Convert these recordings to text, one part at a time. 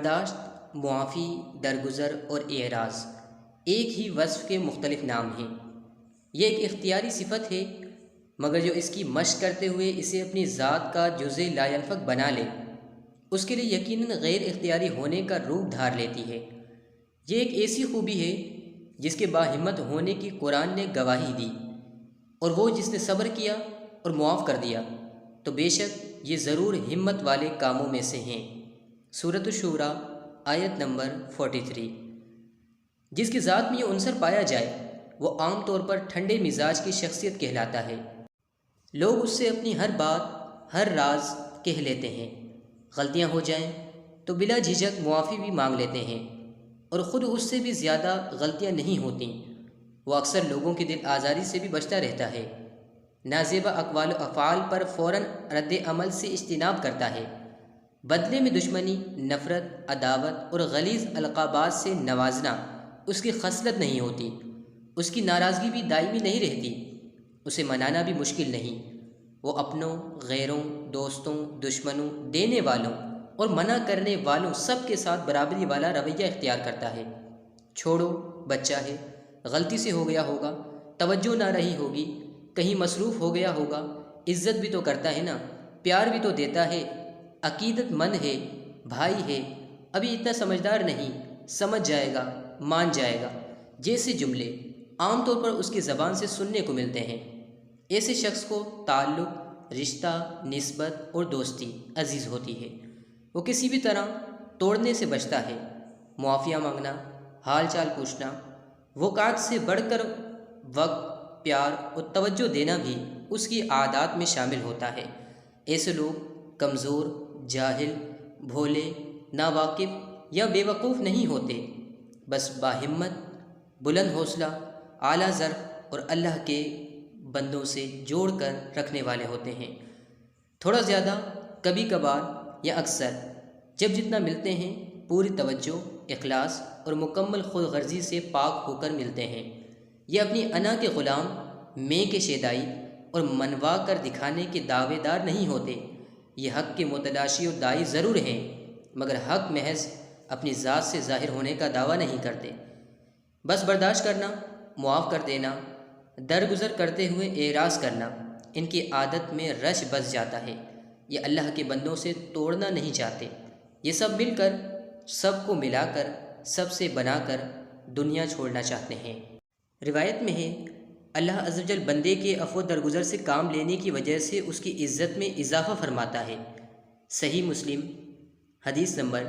برداشت، معافی، درگزر اور اعراض ایک ہی وصف کے مختلف نام ہیں۔ یہ ایک اختیاری صفت ہے، مگر جو اس کی مشق کرتے ہوئے اسے اپنی ذات کا جزء لا ینفک بنا لے، اس کے لیے یقیناً غیر اختیاری ہونے کا روپ دھار لیتی ہے۔ یہ ایک ایسی خوبی ہے جس کے باہمت ہونے کی قرآن نے گواہی دی، اور وہ جس نے صبر کیا اور معاف کر دیا تو بے شک یہ ضرور ہمت والے کاموں میں سے ہیں۔ سورۃ الشورى آیت نمبر 43۔ جس کی ذات میں یہ عنصر پایا جائے وہ عام طور پر ٹھنڈے مزاج کی شخصیت کہلاتا ہے۔ لوگ اس سے اپنی ہر بات، ہر راز کہہ لیتے ہیں۔ غلطیاں ہو جائیں تو بلا جھجک معافی بھی مانگ لیتے ہیں، اور خود اس سے بھی زیادہ غلطیاں نہیں ہوتیں۔ وہ اکثر لوگوں کی دل آزاری سے بھی بچتا رہتا ہے، نازیبا اقوال و افعال پر فوراً رد عمل سے اجتناب کرتا ہے۔ بدلے میں دشمنی، نفرت، عداوت اور غلیظ القابات سے نوازنا اس کی خصلت نہیں ہوتی۔ اس کی ناراضگی بھی دائمی نہیں رہتی، اسے منانا بھی مشکل نہیں۔ وہ اپنوں، غیروں، دوستوں، دشمنوں، دینے والوں اور منع کرنے والوں سب کے ساتھ برابری والا رویہ اختیار کرتا ہے۔ چھوڑو، بچہ ہے، غلطی سے ہو گیا ہوگا، توجہ نہ رہی ہوگی، کہیں مصروف ہو گیا ہوگا، عزت بھی تو کرتا ہے نا، پیار بھی تو دیتا ہے، عقیدت مند ہے، بھائی ہے، ابھی اتنا سمجھدار نہیں، سمجھ جائے گا، مان جائے گا، جیسے جملے عام طور پر اس کی زبان سے سننے کو ملتے ہیں۔ ایسے شخص کو تعلق، رشتہ، نسبت اور دوستی عزیز ہوتی ہے۔ وہ کسی بھی طرح توڑنے سے بچتا ہے۔ معافیہ مانگنا، حال چال پوچھنا، وقعت سے بڑھ کر وقت، پیار اور توجہ دینا بھی اس کی عادات میں شامل ہوتا ہے۔ ایسے لوگ کمزور، جاہل، بھولے، ناواقف یا بے وقوف نہیں ہوتے، بس باہمت، بلند حوصلہ، اعلیٰ ظرف اور اللہ کے بندوں سے جوڑ کر رکھنے والے ہوتے ہیں۔ تھوڑا زیادہ، کبھی کبھار یا اکثر، جب جتنا ملتے ہیں پوری توجہ، اخلاص اور مکمل خود غرضی سے پاک ہو کر ملتے ہیں۔ یہ اپنی انا کے غلام، میں کے شیدائی اور منوا کر دکھانے کے دعوے دار نہیں ہوتے۔ یہ حق کے متلاشی اور داعی ضرور ہیں، مگر حق محض اپنی ذات سے ظاہر ہونے کا دعویٰ نہیں کرتے۔ بس برداشت کرنا، معاف کر دینا، درگزر کرتے ہوئے اعراض کرنا ان کی عادت میں رش بس جاتا ہے۔ یہ اللہ کے بندوں سے توڑنا نہیں چاہتے۔ یہ سب مل کر، سب کو ملا کر، سب سے بنا کر دنیا چھوڑنا چاہتے ہیں۔ روایت میں ہے، اللہ عز و جل بندے کے عفو درگزر سے کام لینے کی وجہ سے اس کی عزت میں اضافہ فرماتا ہے۔ صحیح مسلم حدیث نمبر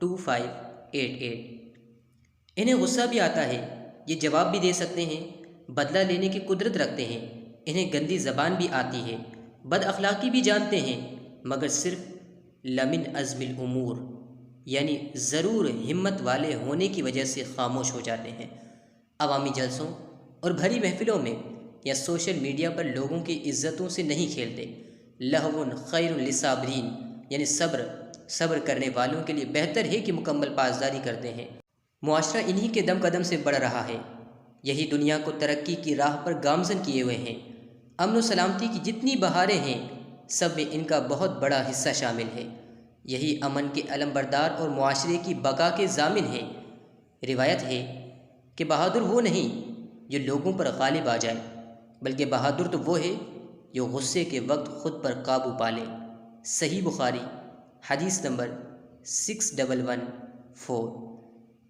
2588۔ انہیں غصہ بھی آتا ہے، یہ جواب بھی دے سکتے ہیں، بدلہ لینے کی قدرت رکھتے ہیں، انہیں گندی زبان بھی آتی ہے، بد اخلاقی بھی جانتے ہیں، مگر صرف لمن عزم الامور یعنی ضرور ہمت والے ہونے کی وجہ سے خاموش ہو جاتے ہیں۔ عوامی جلسوں اور بھری محفلوں میں یا سوشل میڈیا پر لوگوں کی عزتوں سے نہیں کھیلتے۔ لہو خیر للصابرین یعنی صبر کرنے والوں کے لیے بہتر ہے کہ مکمل پاسداری کرتے ہیں۔ معاشرہ انہی کے دم قدم سے بڑھ رہا ہے، یہی دنیا کو ترقی کی راہ پر گامزن کیے ہوئے ہیں۔ امن و سلامتی کی جتنی بہاریں ہیں سب میں ان کا بہت بڑا حصہ شامل ہے۔ یہی امن کے علمبردار اور معاشرے کی بقا کے ضامن ہیں۔ روایت ہے کہ بہادر وہ نہیں جو لوگوں پر غالب آ جائے، بلکہ بہادر تو وہ ہے جو غصے کے وقت خود پر قابو پا لے۔ صحیح بخاری حدیث نمبر 6114۔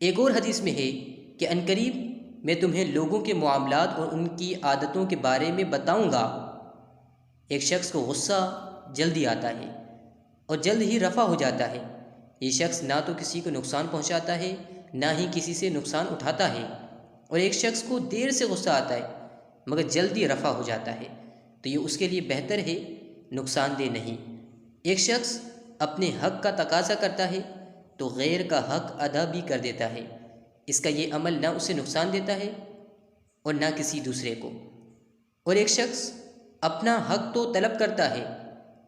ایک اور حدیث میں ہے کہ عنقریب میں تمہیں لوگوں کے معاملات اور ان کی عادتوں کے بارے میں بتاؤں گا۔ ایک شخص کو غصہ جلدی آتا ہے اور جلد ہی رفع ہو جاتا ہے۔ یہ شخص نہ تو کسی کو نقصان پہنچاتا ہے، نہ ہی کسی سے نقصان اٹھاتا ہے، اور ایک شخص کو دیر سے غصہ آتا ہے مگر جلدی رفع ہو جاتا ہے، تو یہ اس کے لیے بہتر ہے، نقصان دہ نہیں۔ ایک شخص اپنے حق کا تقاضا کرتا ہے تو غیر کا حق ادا بھی کر دیتا ہے، اس کا یہ عمل نہ اسے نقصان دیتا ہے اور نہ کسی دوسرے کو۔ اور ایک شخص اپنا حق تو طلب کرتا ہے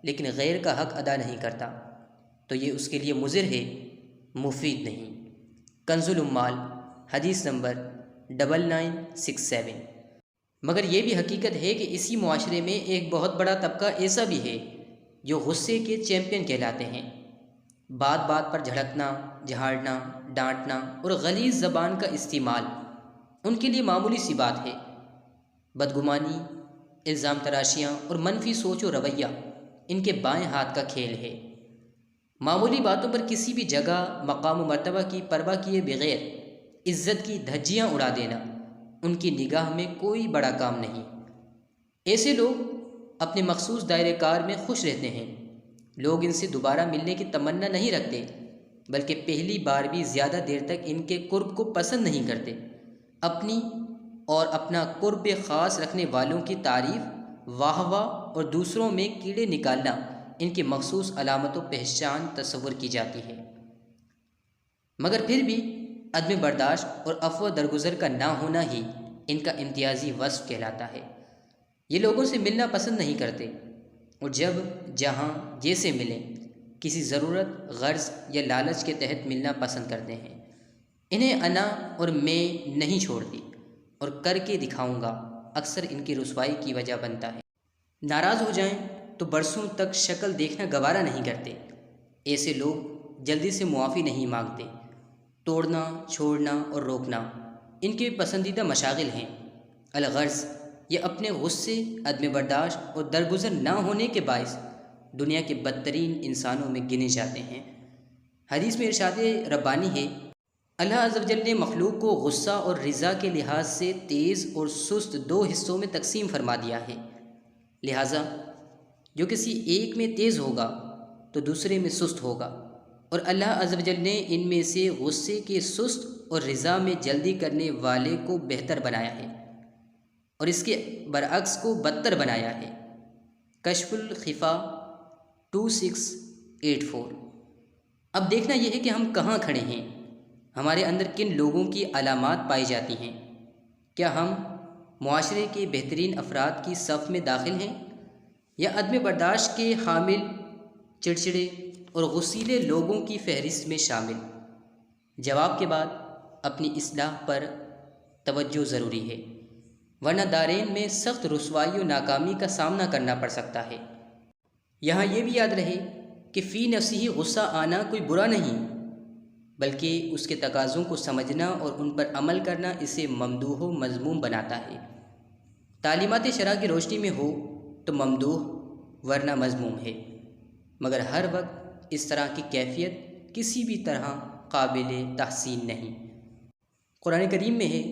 لیکن غیر کا حق ادا نہیں کرتا، تو یہ اس کے لیے مضر ہے، مفید نہیں۔ کنز العمال حدیث نمبر 9967۔ مگر یہ بھی حقیقت ہے کہ اسی معاشرے میں ایک بہت بڑا طبقہ ایسا بھی ہے جو غصے کے چیمپئن کہلاتے ہیں۔ بات بات پر جھڑکنا، جھاڑنا، ڈانٹنا اور غلیظ زبان کا استعمال ان کے لیے معمولی سی بات ہے۔ بدگمانی، الزام تراشیاں اور منفی سوچ و رویہ ان کے بائیں ہاتھ کا کھیل ہے۔ معمولی باتوں پر کسی بھی جگہ، مقام و مرتبہ کی پرواہ کیے بغیر عزت کی دھجیاں اڑا دینا ان کی نگاہ میں کوئی بڑا کام نہیں۔ ایسے لوگ اپنے مخصوص دائرۂ کار میں خوش رہتے ہیں۔ لوگ ان سے دوبارہ ملنے کی تمنا نہیں رکھتے، بلکہ پہلی بار بھی زیادہ دیر تک ان کے قرب کو پسند نہیں کرتے۔ اپنی اور اپنا قرب خاص رکھنے والوں کی تعریف، واہ واہ اور دوسروں میں کیڑے نکالنا ان کی مخصوص علامت و پہچان تصور کی جاتی ہے۔ مگر پھر بھی عدم برداشت اور عفو درگزر کا نہ ہونا ہی ان کا امتیازی وصف کہلاتا ہے۔ یہ لوگوں سے ملنا پسند نہیں کرتے اور جب جہاں جیسے ملیں کسی ضرورت، غرض یا لالچ کے تحت ملنا پسند کرتے ہیں۔ انہیں انا اور میں نہیں چھوڑتی اور کر کے دکھاؤں گا اکثر ان کی رسوائی کی وجہ بنتا ہے۔ ناراض ہو جائیں تو برسوں تک شکل دیکھنا گوارا نہیں کرتے۔ ایسے لوگ جلدی سے معافی نہیں مانگتے۔ توڑنا، چھوڑنا اور روکنا ان کے پسندیدہ مشاغل ہیں۔ الغرض یہ اپنے غصے، عدم برداشت اور درگزر نہ ہونے کے باعث دنیا کے بدترین انسانوں میں گنے جاتے ہیں۔ حدیث میں ارشاد ربانی ہے، اللہ عز و جل نے مخلوق کو غصہ اور رضا کے لحاظ سے تیز اور سست دو حصوں میں تقسیم فرما دیا ہے۔ لہٰذا جو کسی ایک میں تیز ہوگا تو دوسرے میں سست ہوگا، اور اللہ عز و جل نے ان میں سے غصے کے سست اور رضا میں جلدی کرنے والے کو بہتر بنایا ہے اور اس کے برعکس کو بدتر بنایا ہے۔ کشف الخفا 2684۔ اب دیکھنا یہ ہے کہ ہم کہاں کھڑے ہیں، ہمارے اندر کن لوگوں کی علامات پائی جاتی ہیں۔ کیا ہم معاشرے کے بہترین افراد کی صف میں داخل ہیں یا عدم برداشت کے حامل، چڑچڑے اور غصیلے لوگوں کی فہرست میں شامل؟ جواب کے بعد اپنی اصلاح پر توجہ ضروری ہے، ورنہ دارین میں سخت رسوائی و ناکامی کا سامنا کرنا پڑ سکتا ہے۔ یہاں یہ بھی یاد رہے کہ فی نفسی ہی غصہ آنا کوئی برا نہیں، بلکہ اس کے تقاضوں کو سمجھنا اور ان پر عمل کرنا اسے ممدوح و مذموم بناتا ہے۔ تعلیمات شرع کی روشنی میں ہو تو ممدوح ورنہ مذموم ہے، مگر ہر وقت اس طرح کی کیفیت کسی بھی طرح قابل تحسین نہیں۔ قرآن کریم میں ہے،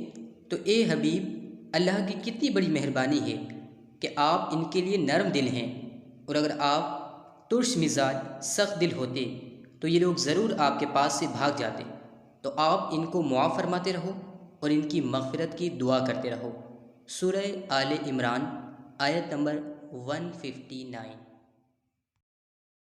تو اے حبیب، اللہ کی کتنی بڑی مہربانی ہے کہ آپ ان کے لیے نرم دل ہیں، اور اگر آپ ترش مزاج، سخت دل ہوتے تو یہ لوگ ضرور آپ کے پاس سے بھاگ جاتے۔ تو آپ ان کو معاف فرماتے رہو اور ان کی مغفرت کی دعا کرتے رہو۔ سورہ آل عمران آیت نمبر 159۔